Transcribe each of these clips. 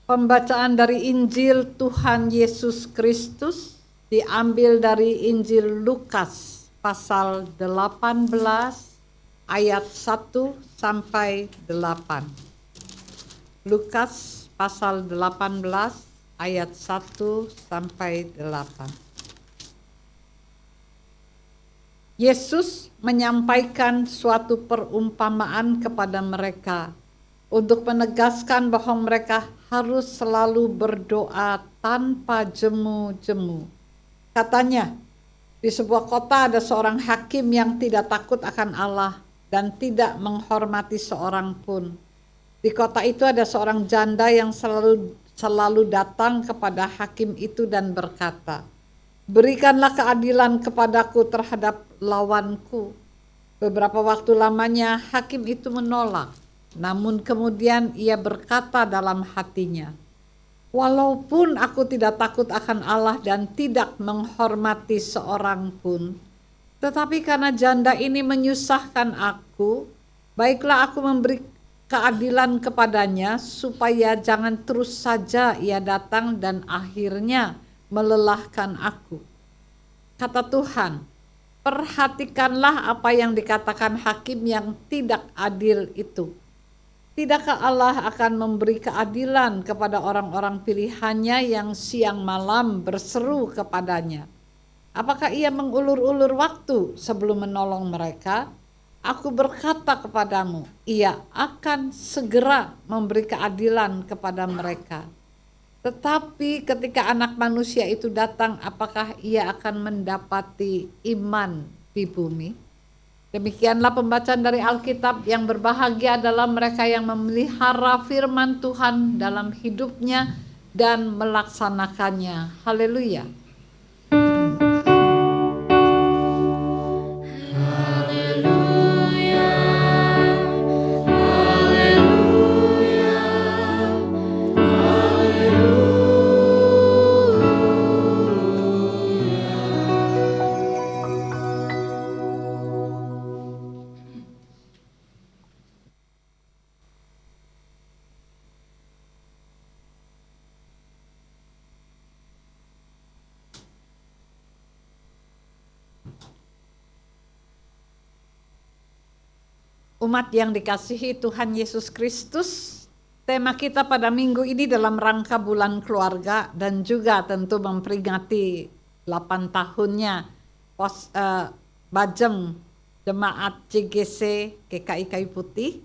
Pembacaan dari Injil Tuhan Yesus Kristus diambil dari Injil Lukas pasal 18 ayat 1 sampai 8. Lukas pasal 18 ayat 1 sampai 8. Yesus menyampaikan suatu perumpamaan kepada mereka untuk menegaskan bahwa mereka harus selalu berdoa tanpa jemu-jemu. Katanya, di sebuah kota ada seorang hakim yang tidak takut akan Allah dan tidak menghormati seorang pun. Di kota itu ada seorang janda yang selalu datang kepada hakim itu dan berkata, "Berikanlah keadilan kepadaku terhadap lawanku." Beberapa waktu lamanya hakim itu menolak, namun kemudian ia berkata dalam hatinya, "Walaupun aku tidak takut akan Allah dan tidak menghormati seorang pun, tetapi karena janda ini menyusahkan aku, baiklah aku memberi keadilan kepadanya supaya jangan terus saja ia datang dan akhirnya melelahkan aku." Kata Tuhan, perhatikanlah apa yang dikatakan hakim yang tidak adil itu. Tidakkah Allah akan memberi keadilan kepada orang-orang pilihannya yang siang malam berseru kepadanya? Apakah ia mengulur-ulur waktu sebelum menolong mereka? Aku berkata kepadamu, ia akan segera memberi keadilan kepada mereka. Tetapi ketika Anak Manusia itu datang, apakah ia akan mendapati iman di bumi? Demikianlah pembacaan dari Alkitab. Yang berbahagia adalah mereka yang memelihara firman Tuhan dalam hidupnya dan melaksanakannya. Haleluya. Umat yang dikasihi Tuhan Yesus Kristus, tema kita pada minggu ini dalam rangka bulan keluarga dan juga tentu memperingati 8 tahunnya Bajem Jemaat CGC GKI Kayu Putih.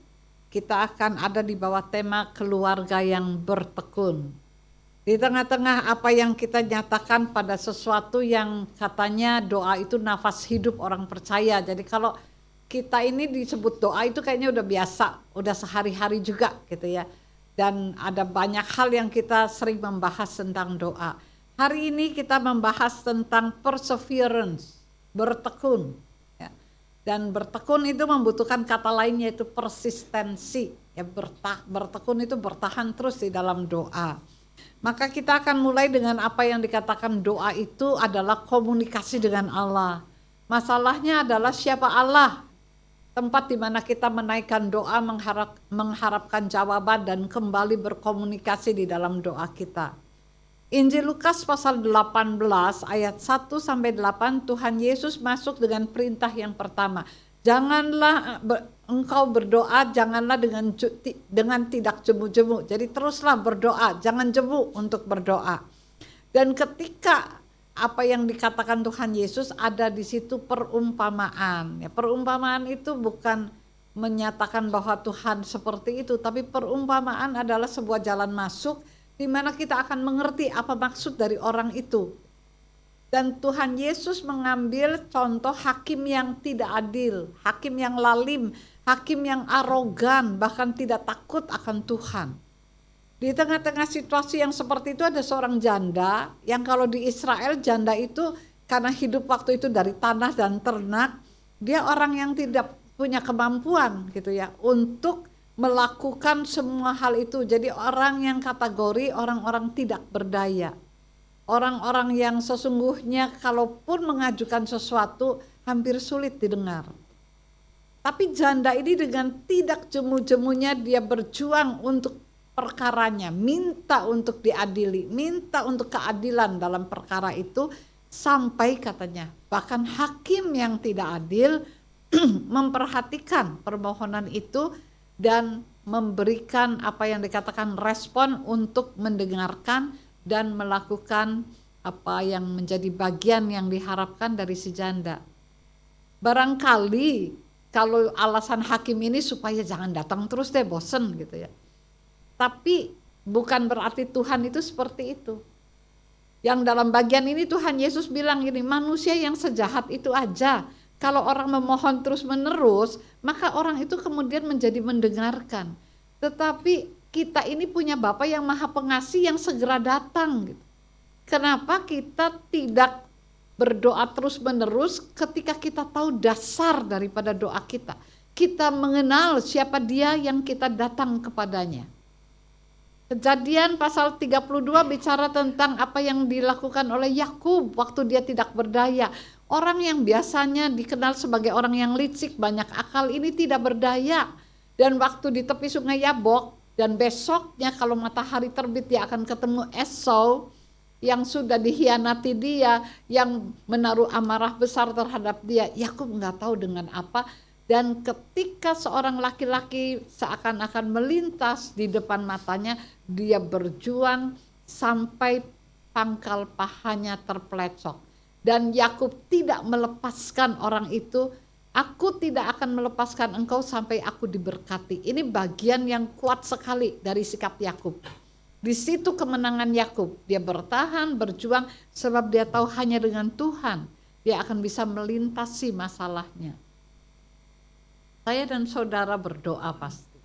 Kita akan ada di bawah tema keluarga yang bertekun. Di tengah-tengah apa yang kita nyatakan pada sesuatu yang katanya doa itu nafas hidup orang percaya. Jadi kalau kita ini disebut doa itu kayaknya udah biasa, udah sehari-hari juga gitu ya. Dan ada banyak hal yang kita sering membahas tentang doa. Hari ini kita membahas tentang perseverance, bertekun. Ya. Dan bertekun itu membutuhkan kata lain yaitu persistensi. Ya, bertekun itu bertahan terus di dalam doa. Maka kita akan mulai dengan apa yang dikatakan doa itu adalah komunikasi dengan Allah. Masalahnya adalah siapa Allah? Tempat di mana kita menaikkan doa, mengharapkan jawaban dan kembali berkomunikasi di dalam doa kita. Injil Lukas pasal 18 ayat 1 sampai 8, Tuhan Yesus masuk dengan perintah yang pertama. Janganlah engkau berdoa, janganlah dengan tidak jemu-jemu. Jadi teruslah berdoa, jangan jemu untuk berdoa. Dan ketika apa yang dikatakan Tuhan Yesus ada di situ perumpamaan. Ya, perumpamaan itu bukan menyatakan bahwa Tuhan seperti itu, tapi perumpamaan adalah sebuah jalan masuk di mana kita akan mengerti apa maksud dari orang itu. Dan Tuhan Yesus mengambil contoh hakim yang tidak adil, hakim yang lalim, hakim yang arogan, bahkan tidak takut akan Tuhan. Di tengah-tengah situasi yang seperti itu ada seorang janda yang kalau di Israel janda itu karena hidup waktu itu dari tanah dan ternak, dia orang yang tidak punya kemampuan gitu ya untuk melakukan semua hal itu. Jadi orang yang kategori orang-orang tidak berdaya. Orang-orang yang sesungguhnya kalaupun mengajukan sesuatu hampir sulit didengar. Tapi janda ini dengan tidak jemu-jemunya dia berjuang untuk perkaranya, minta untuk diadili, minta untuk keadilan dalam perkara itu, sampai katanya bahkan hakim yang tidak adil memperhatikan permohonan itu dan memberikan apa yang dikatakan respon untuk mendengarkan dan melakukan apa yang menjadi bagian yang diharapkan dari si janda. Barangkali kalau alasan hakim ini supaya jangan datang terus deh, bosen gitu ya. Tapi bukan berarti Tuhan itu seperti itu. Yang dalam bagian ini Tuhan Yesus bilang gini, manusia yang sejahat itu aja, kalau orang memohon terus menerus, maka orang itu kemudian menjadi mendengarkan. Tetapi kita ini punya Bapa yang Maha Pengasih yang segera datang gitu. Kenapa kita tidak berdoa terus menerus ketika kita tahu dasar daripada doa kita? Kita mengenal siapa dia yang kita datang kepadanya. Kejadian pasal 32 bicara tentang apa yang dilakukan oleh Yakub waktu dia tidak berdaya. Orang yang biasanya dikenal sebagai orang yang licik, banyak akal, ini tidak berdaya. Dan waktu di tepi sungai Yabok, dan besoknya kalau matahari terbit dia akan ketemu Esau yang sudah dikhianati dia, yang menaruh amarah besar terhadap dia. Yakub nggak tahu dengan apa. Dan ketika seorang laki-laki seakan-akan melintas di depan matanya, dia berjuang sampai pangkal pahanya terpelecok. Dan Yakub tidak melepaskan orang itu. Aku tidak akan melepaskan engkau sampai aku diberkati. Ini bagian yang kuat sekali dari sikap Yakub. Di situ kemenangan Yakub. Dia bertahan, berjuang, sebab dia tahu hanya dengan Tuhan dia akan bisa melintasi masalahnya. Saya dan saudara berdoa pasti.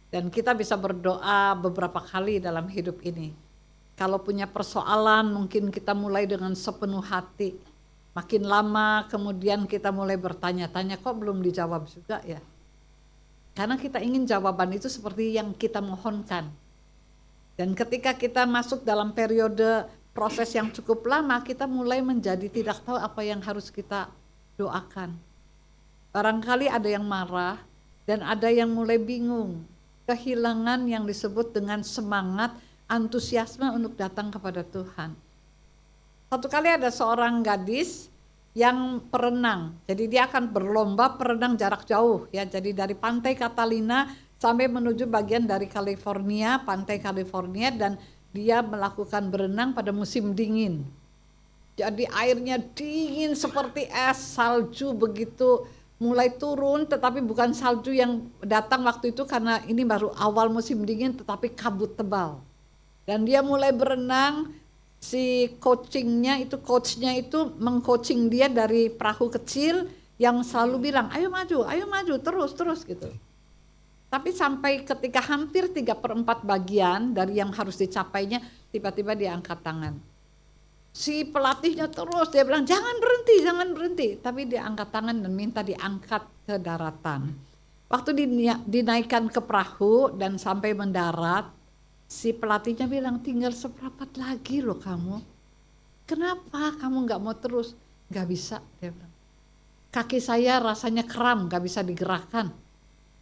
Dan kita bisa berdoa beberapa kali dalam hidup ini. Kalau punya persoalan mungkin kita mulai dengan sepenuh hati. Makin lama kemudian kita mulai bertanya-tanya, kok belum dijawab juga ya? Karena kita ingin jawaban itu seperti yang kita mohonkan. Dan ketika kita masuk dalam periode proses yang cukup lama, kita mulai menjadi tidak tahu apa yang harus kita doakan. Barangkali ada yang marah dan ada yang mulai bingung, kehilangan yang disebut dengan semangat, antusiasme untuk datang kepada Tuhan. Satu kali ada seorang gadis yang perenang, jadi dia akan berlomba perenang jarak jauh ya, jadi dari pantai Catalina sampai menuju bagian dari California, pantai California, dan dia melakukan berenang pada musim dingin. Jadi airnya dingin seperti es, salju begitu mulai turun, tetapi bukan salju yang datang waktu itu karena ini baru awal musim dingin, tetapi kabut tebal. Dan dia mulai berenang, si coachnya itu mengcoaching dia dari perahu kecil yang selalu bilang, ayo maju, terus gitu. Tapi sampai ketika hampir 3/4 bagian dari yang harus dicapainya, tiba-tiba dia angkat tangan. Si pelatihnya terus dia bilang jangan berhenti, tapi dia angkat tangan dan minta diangkat ke daratan. Waktu dinaikkan ke perahu dan sampai mendarat, si pelatihnya bilang tinggal seperempat lagi loh kamu. Kenapa kamu nggak mau terus? Nggak bisa, dia bilang. Kaki saya rasanya kram, nggak bisa digerakkan.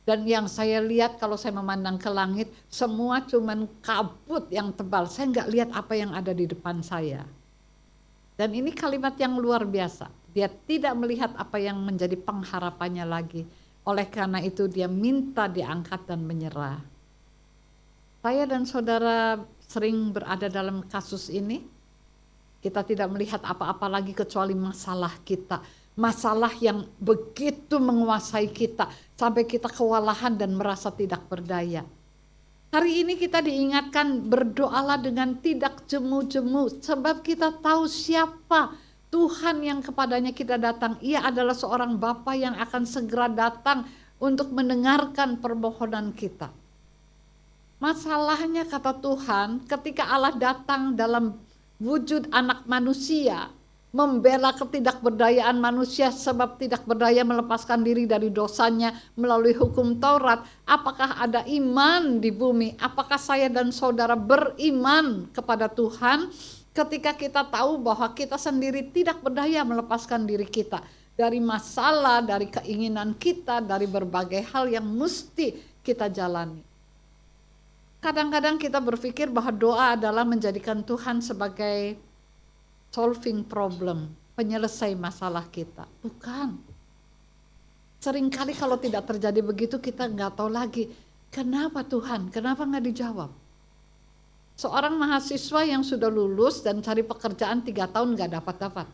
Dan yang saya lihat kalau saya memandang ke langit, semua cuman kabut yang tebal. Saya nggak lihat apa yang ada di depan saya. Dan ini kalimat yang luar biasa. Dia tidak melihat apa yang menjadi pengharapannya lagi. Oleh karena itu dia minta diangkat dan menyerah. Saya dan saudara sering berada dalam kasus ini. Kita tidak melihat apa-apa lagi kecuali masalah kita. Masalah yang begitu menguasai kita. Sampai kita kewalahan dan merasa tidak berdaya. Hari ini kita diingatkan berdoalah dengan tidak jemu-jemu, sebab kita tahu siapa Tuhan yang kepadanya kita datang. Ia adalah seorang Bapa yang akan segera datang untuk mendengarkan permohonan kita. Masalahnya kata Tuhan, ketika Allah datang dalam wujud anak manusia, membela ketidakberdayaan manusia sebab tidak berdaya melepaskan diri dari dosanya melalui hukum Taurat. Apakah ada iman di bumi? Apakah saya dan saudara beriman kepada Tuhan ketika kita tahu bahwa kita sendiri tidak berdaya melepaskan diri kita dari masalah, dari keinginan kita, dari berbagai hal yang mesti kita jalani. Kadang-kadang kita berpikir bahwa doa adalah menjadikan Tuhan sebagai solving problem, penyelesai masalah kita. Bukan. Seringkali kalau tidak terjadi begitu kita nggak tahu lagi, kenapa Tuhan, kenapa nggak dijawab? Seorang mahasiswa yang sudah lulus dan cari pekerjaan 3 tahun nggak dapat-dapat.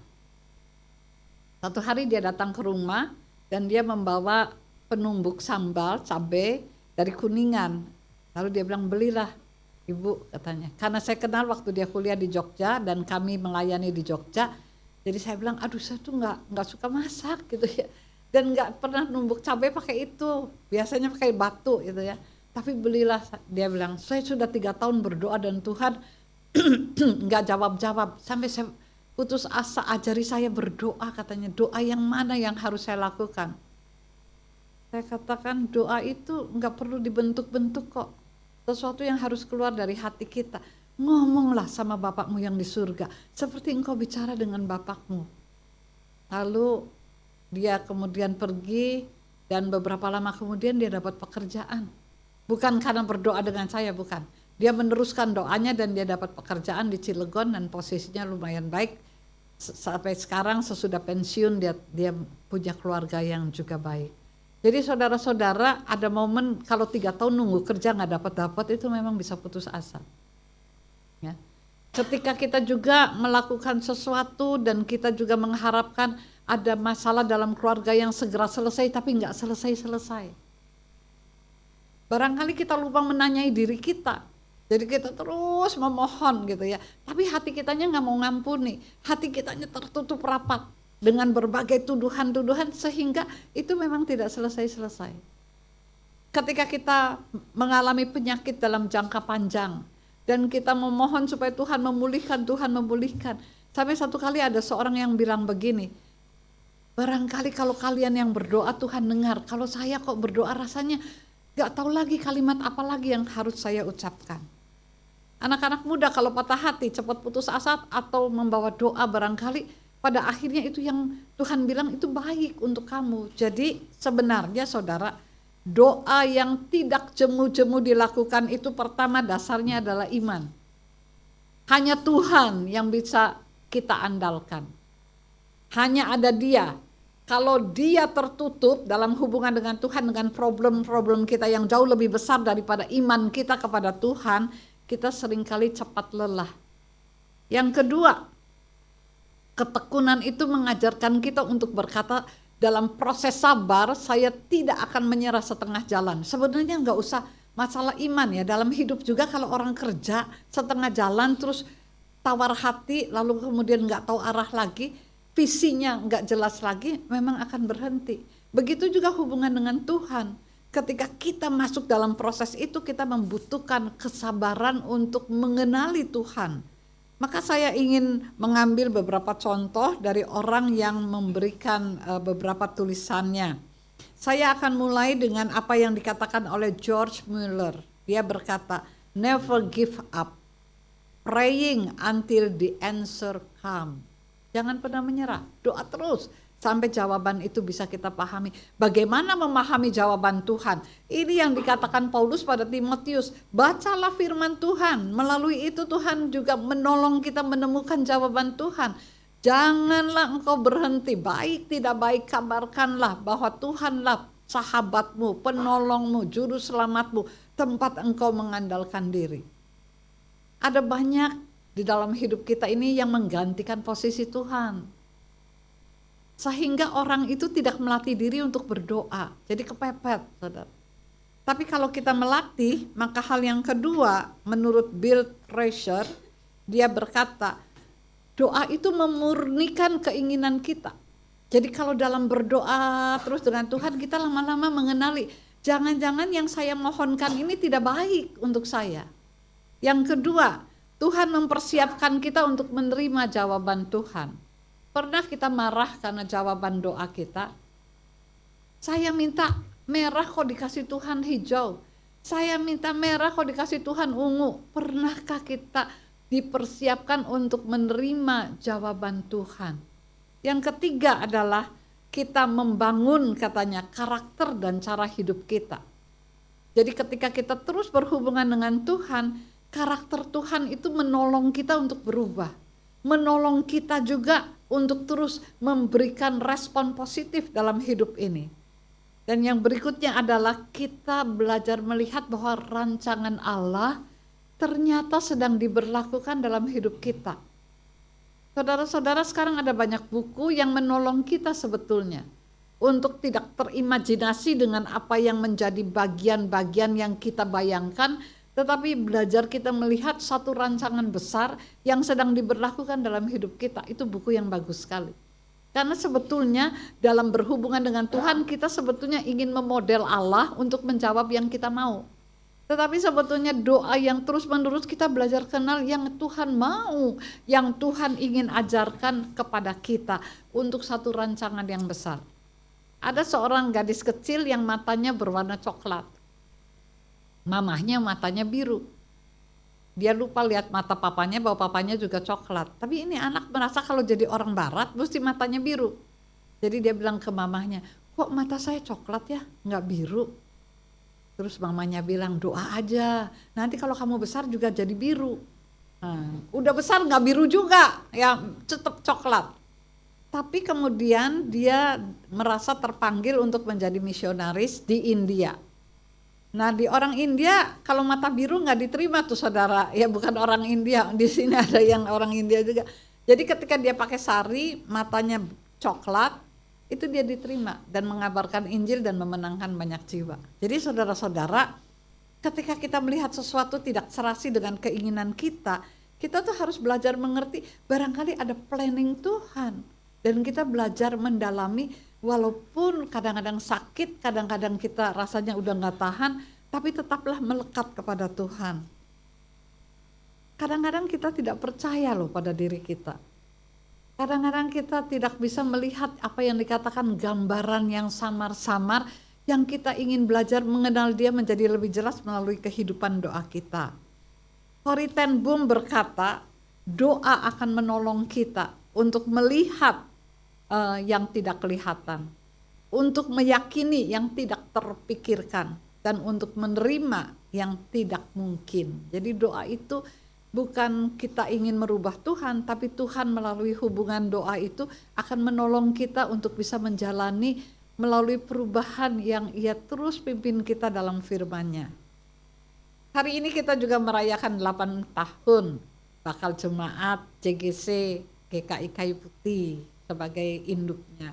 Satu hari dia datang ke rumah dan dia membawa penumbuk sambal, cabai dari Kuningan. Lalu dia bilang, belilah ibu, katanya. Karena saya kenal waktu dia kuliah di Jogja dan kami melayani di Jogja. Jadi saya bilang, aduh saya tuh nggak suka masak gitu ya. Dan nggak pernah numbuk cabai pakai itu. Biasanya pakai batu gitu ya. Tapi belilah, dia bilang, saya sudah 3 tahun berdoa dan Tuhan nggak jawab-jawab. Sampai saya putus asa, ajari saya berdoa, katanya. Doa yang mana yang harus saya lakukan? Saya katakan doa itu nggak perlu dibentuk-bentuk kok. Sesuatu yang harus keluar dari hati kita. Ngomonglah sama Bapakmu yang di surga, seperti engkau bicara dengan Bapakmu. Lalu dia kemudian pergi dan beberapa lama kemudian dia dapat pekerjaan. Bukan karena berdoa dengan saya, bukan. Dia meneruskan doanya dan dia dapat pekerjaan di Cilegon dan posisinya lumayan baik. Sampai sekarang sesudah pensiun dia punya keluarga yang juga baik. Jadi saudara-saudara, ada momen kalau 3 tahun nunggu kerja nggak dapat itu memang bisa putus asa. Ya. Ketika kita juga melakukan sesuatu dan kita juga mengharapkan ada masalah dalam keluarga yang segera selesai tapi nggak selesai-selesai. Barangkali kita lupa menanyai diri kita. Jadi kita terus memohon gitu ya. Tapi hati kitanya nggak mau ngampuni. Hati kitanya tertutup rapat dengan berbagai tuduhan-tuduhan sehingga itu memang tidak selesai-selesai. Ketika kita mengalami penyakit dalam jangka panjang dan kita memohon supaya Tuhan memulihkan. Sampai satu kali ada seorang yang bilang begini, barangkali kalau kalian yang berdoa Tuhan dengar, kalau saya kok berdoa rasanya gak tahu lagi kalimat apa lagi yang harus saya ucapkan. Anak-anak muda kalau patah hati cepat putus asa atau membawa doa barangkali pada akhirnya itu yang Tuhan bilang itu baik untuk kamu. Jadi sebenarnya saudara, doa yang tidak jemu-jemu dilakukan itu pertama dasarnya adalah iman. Hanya Tuhan yang bisa kita andalkan. Hanya ada Dia. Kalau Dia tertutup dalam hubungan dengan Tuhan, dengan problem-problem kita yang jauh lebih besar daripada iman kita kepada Tuhan, kita seringkali cepat lelah. Yang kedua, ketekunan itu mengajarkan kita untuk berkata dalam proses sabar, saya tidak akan menyerah setengah jalan. Sebenarnya nggak usah masalah iman ya, dalam hidup juga kalau orang kerja setengah jalan terus tawar hati lalu kemudian nggak tahu arah lagi, visinya nggak jelas lagi, memang akan berhenti. Begitu juga hubungan dengan Tuhan. Ketika kita masuk dalam proses itu kita membutuhkan kesabaran untuk mengenali Tuhan. Maka saya ingin mengambil beberapa contoh dari orang yang memberikan beberapa tulisannya. Saya akan mulai dengan apa yang dikatakan oleh George Mueller. Dia berkata, never give up, praying until the answer come. Jangan pernah menyerah, doa terus sampai jawaban itu bisa kita pahami. Bagaimana memahami jawaban Tuhan? Ini yang dikatakan Paulus pada Timotius. Bacalah firman Tuhan. Melalui itu Tuhan juga menolong kita menemukan jawaban Tuhan. Janganlah engkau berhenti. Baik tidak baik kabarkanlah bahwa Tuhanlah sahabatmu, penolongmu, juru selamatmu, tempat engkau mengandalkan diri. Ada banyak di dalam hidup kita ini yang menggantikan posisi Tuhan. Sehingga orang itu tidak melatih diri untuk berdoa, jadi kepepet, saudara. Tapi kalau kita melatih, maka hal yang kedua, menurut Bill Tracer, dia berkata, doa itu memurnikan keinginan kita. Jadi kalau dalam berdoa terus dengan Tuhan, kita lama-lama mengenali, jangan-jangan yang saya mohonkan ini tidak baik untuk saya. Yang kedua, Tuhan mempersiapkan kita untuk menerima jawaban Tuhan. Pernah kita marah karena jawaban doa kita? Saya minta merah kok dikasih Tuhan hijau. Saya minta merah kok dikasih Tuhan ungu. Pernahkah kita dipersiapkan untuk menerima jawaban Tuhan? Yang ketiga adalah kita membangun katanya karakter dan cara hidup kita. Jadi ketika kita terus berhubungan dengan Tuhan, karakter Tuhan itu menolong kita untuk berubah. Menolong kita juga untuk terus memberikan respon positif dalam hidup ini. Dan yang berikutnya adalah kita belajar melihat bahwa rancangan Allah ternyata sedang diberlakukan dalam hidup kita. Saudara-saudara, sekarang ada banyak buku yang menolong kita sebetulnya untuk tidak terimajinasi dengan apa yang menjadi bagian-bagian yang kita bayangkan, tetapi belajar kita melihat satu rancangan besar yang sedang diberlakukan dalam hidup kita. Itu buku yang bagus sekali. Karena sebetulnya dalam berhubungan dengan Tuhan, kita sebetulnya ingin memodel Allah untuk menjawab yang kita mau. Tetapi sebetulnya doa yang terus-menerus kita belajar kenal yang Tuhan mau, yang Tuhan ingin ajarkan kepada kita untuk satu rancangan yang besar. Ada seorang gadis kecil yang matanya berwarna coklat. Mamahnya matanya biru. Dia lupa lihat mata papanya bahwa papanya juga coklat. Tapi ini anak merasa kalau jadi orang barat mesti matanya biru. Jadi dia bilang ke mamahnya, kok mata saya coklat ya, nggak biru? Terus mamanya bilang, doa aja, nanti kalau kamu besar juga jadi biru. Nah, udah besar nggak biru juga, ya tetap coklat. Tapi kemudian dia merasa terpanggil untuk menjadi misionaris di India. Nah di orang India kalau mata biru nggak diterima tuh saudara, ya bukan orang India, di sini ada yang orang India juga. Jadi ketika dia pakai sari, matanya coklat, itu dia diterima dan mengabarkan Injil dan memenangkan banyak jiwa. Jadi saudara-saudara, ketika kita melihat sesuatu tidak serasi dengan keinginan kita tuh harus belajar mengerti barangkali ada planning Tuhan. Dan kita belajar mendalami walaupun kadang-kadang sakit, kadang-kadang kita rasanya udah gak tahan, tapi tetaplah melekat kepada Tuhan. Kadang-kadang kita tidak percaya loh pada diri kita. Kadang-kadang kita tidak bisa melihat apa yang dikatakan gambaran yang samar-samar yang kita ingin belajar mengenal dia menjadi lebih jelas melalui kehidupan doa kita. Corrie ten Boom berkata, doa akan menolong kita untuk melihat yang tidak kelihatan, untuk meyakini yang tidak terpikirkan, dan untuk menerima yang tidak mungkin. Jadi doa itu bukan kita ingin merubah Tuhan, tapi Tuhan melalui hubungan doa itu akan menolong kita untuk bisa menjalani melalui perubahan yang Ia terus pimpin kita dalam firman-Nya. Hari ini kita juga merayakan 8 tahun bakal jemaat JGC GKI Kayu Putih sebagai induknya.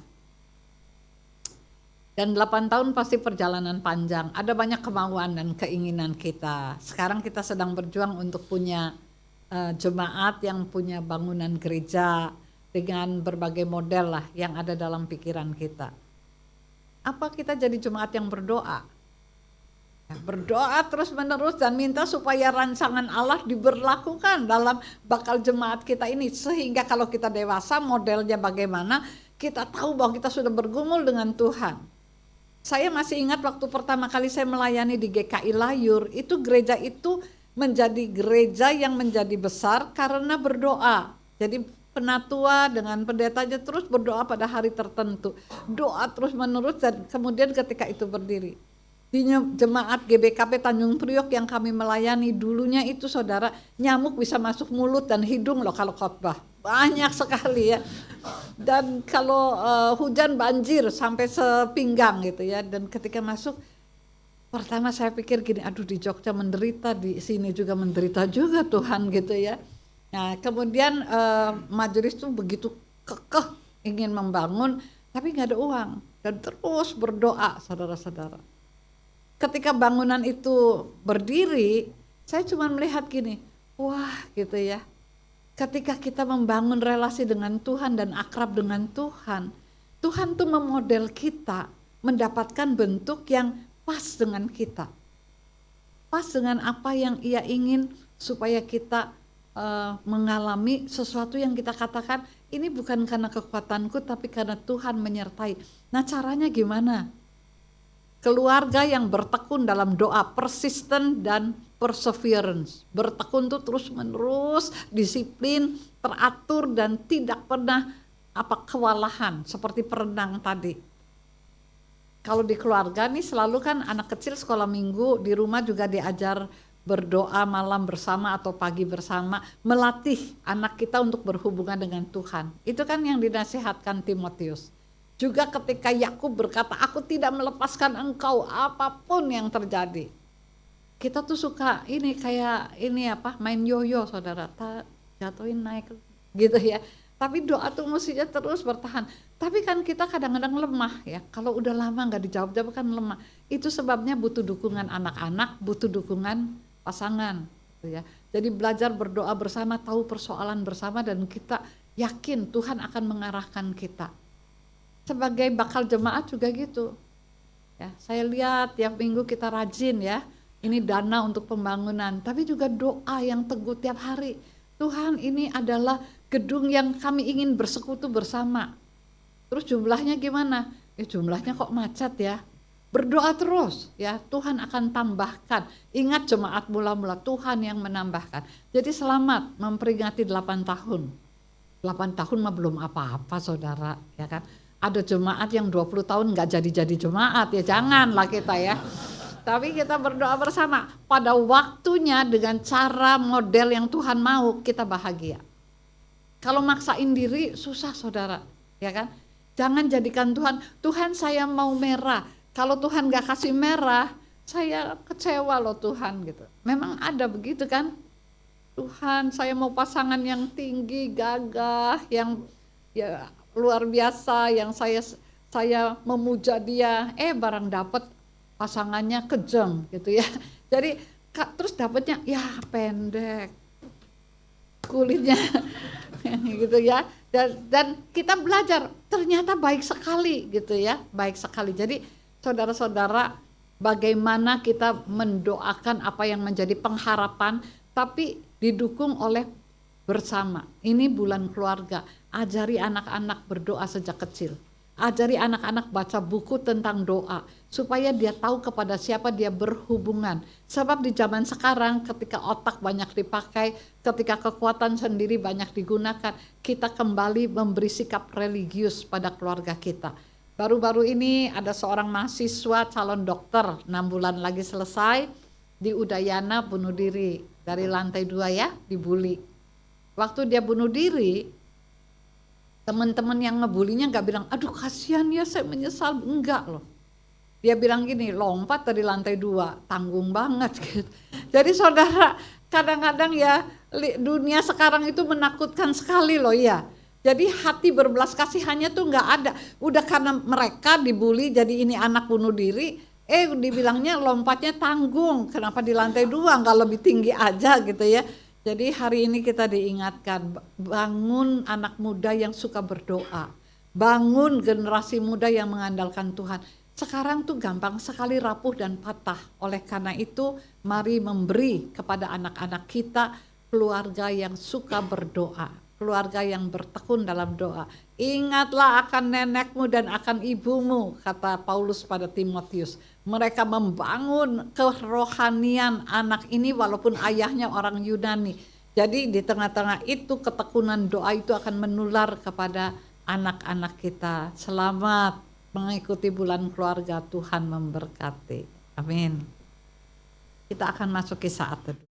Dan 8 tahun pasti perjalanan panjang, ada banyak kemauan dan keinginan kita. Sekarang kita sedang berjuang untuk punya jemaat yang punya bangunan gereja dengan berbagai model lah yang ada dalam pikiran kita. Apa kita jadi jemaat yang berdoa? Berdoa terus menerus dan minta supaya rancangan Allah diberlakukan dalam bakal jemaat kita ini. Sehingga kalau kita dewasa modelnya bagaimana, kita tahu bahwa kita sudah bergumul dengan Tuhan. Saya masih ingat waktu pertama kali saya melayani di GKI Layur, itu gereja itu menjadi gereja yang menjadi besar karena berdoa. Jadi penatua dengan pendetanya terus berdoa pada hari tertentu. Doa terus menerus dan kemudian ketika itu berdiri. Di jemaat GBKP Tanjung Priok yang kami melayani dulunya itu saudara, nyamuk bisa masuk mulut dan hidung loh kalau khotbah. Banyak sekali ya. Dan kalau hujan banjir sampai sepinggang gitu ya. Dan ketika masuk, pertama saya pikir gini, aduh di Jogja menderita, di sini juga menderita juga Tuhan gitu ya. Nah kemudian majelis tuh begitu kekeh ingin membangun, tapi nggak ada uang dan terus berdoa saudara-saudara. Ketika bangunan itu berdiri, saya cuma melihat gini, wah gitu ya. Ketika kita membangun relasi dengan Tuhan dan akrab dengan Tuhan, Tuhan tuh memodel kita mendapatkan bentuk yang pas dengan kita, pas dengan apa yang Ia ingin supaya kita mengalami sesuatu yang kita katakan ini bukan karena kekuatanku tapi karena Tuhan menyertai. Nah caranya gimana? Keluarga yang bertekun dalam doa, persisten dan perseverance, bertekun tuh terus menerus, disiplin, teratur dan tidak pernah kewalahan seperti perenang tadi. kalau di keluarga nih selalu kan anak kecil sekolah minggu, di rumah juga diajar berdoa malam bersama atau pagi bersama, melatih anak kita untuk berhubungan dengan Tuhan. Itu kan yang dinasihatkan Timotius. Juga ketika Yakub berkata, aku tidak melepaskan engkau apapun yang terjadi. Kita tuh suka ini kayak ini main yoyo saudara, jatuhin naik gitu ya. Tapi doa tuh mestinya terus bertahan. Tapi kan kita kadang-kadang lemah ya. Kalau udah lama nggak dijawab-jawab kan lemah. Itu sebabnya butuh dukungan anak-anak, butuh dukungan pasangan gitu ya. Jadi belajar berdoa bersama, tahu persoalan bersama, dan kita yakin Tuhan akan mengarahkan kita. Sebagai bakal jemaat juga gitu ya, saya lihat tiap minggu kita rajin ya, ini dana untuk pembangunan, tapi juga doa yang teguh tiap hari. Tuhan, ini adalah gedung yang kami ingin bersekutu bersama. Terus jumlahnya gimana? Jumlahnya kok macet ya. Berdoa terus ya, Tuhan akan tambahkan. Ingat jemaat mula-mula, Tuhan yang menambahkan. Jadi selamat memperingati 8 tahun. 8 tahun mah belum apa-apa saudara ya kan. Ada jemaat yang 20 tahun nggak jadi-jadi jemaat ya, janganlah kita ya. Tapi kita berdoa bersama. Pada waktunya dengan cara model yang Tuhan mau, kita bahagia. Kalau maksain diri susah saudara ya kan. Jangan jadikan Tuhan saya mau merah. Kalau Tuhan gak kasih merah, saya kecewa loh Tuhan gitu. Memang ada begitu kan. Tuhan saya mau pasangan yang tinggi, gagah, yang ya luar biasa, yang saya memuja dia, barang dapat pasangannya kejam gitu ya. Jadi terus dapatnya ya pendek, kulitnya gitu ya. Dan kita belajar ternyata baik sekali gitu ya, baik sekali. Jadi saudara-saudara, bagaimana kita mendoakan apa yang menjadi pengharapan, tapi didukung oleh bersama. Ini bulan keluarga, ajari anak-anak berdoa sejak kecil. Ajari anak-anak baca buku tentang doa, supaya dia tahu kepada siapa dia berhubungan. Sebab di zaman sekarang ketika otak banyak dipakai, ketika kekuatan sendiri banyak digunakan, kita kembali memberi sikap religius pada keluarga kita. Baru-baru ini ada seorang mahasiswa calon dokter, 6 bulan lagi selesai, di Udayana bunuh diri dari lantai 2 ya, dibully. Waktu dia bunuh diri, teman-teman yang ngebulinya gak bilang, aduh kasihan ya saya menyesal, enggak loh. Dia bilang gini, lompat dari lantai 2, tanggung banget gitu. Jadi saudara, kadang-kadang ya dunia sekarang itu menakutkan sekali loh ya. Jadi hati berbelas kasihannya tuh gak ada. Udah karena mereka dibully jadi ini anak bunuh diri, dibilangnya lompatnya tanggung. Kenapa di lantai 2 gak lebih tinggi aja gitu ya. Jadi hari ini kita diingatkan, bangun anak muda yang suka berdoa. Bangun generasi muda yang mengandalkan Tuhan. Sekarang tuh gampang sekali rapuh dan patah. Oleh karena itu, mari memberi kepada anak-anak kita keluarga yang suka berdoa, keluarga yang bertekun dalam doa. Ingatlah akan nenekmu dan akan ibumu, kata Paulus pada Timotius. Mereka membangun kerohanian anak ini walaupun ayahnya orang Yunani. Jadi di tengah-tengah itu ketekunan doa itu akan menular kepada anak-anak kita. Selamat mengikuti bulan keluarga, Tuhan memberkati. Amin. Kita akan masuki saat teduh.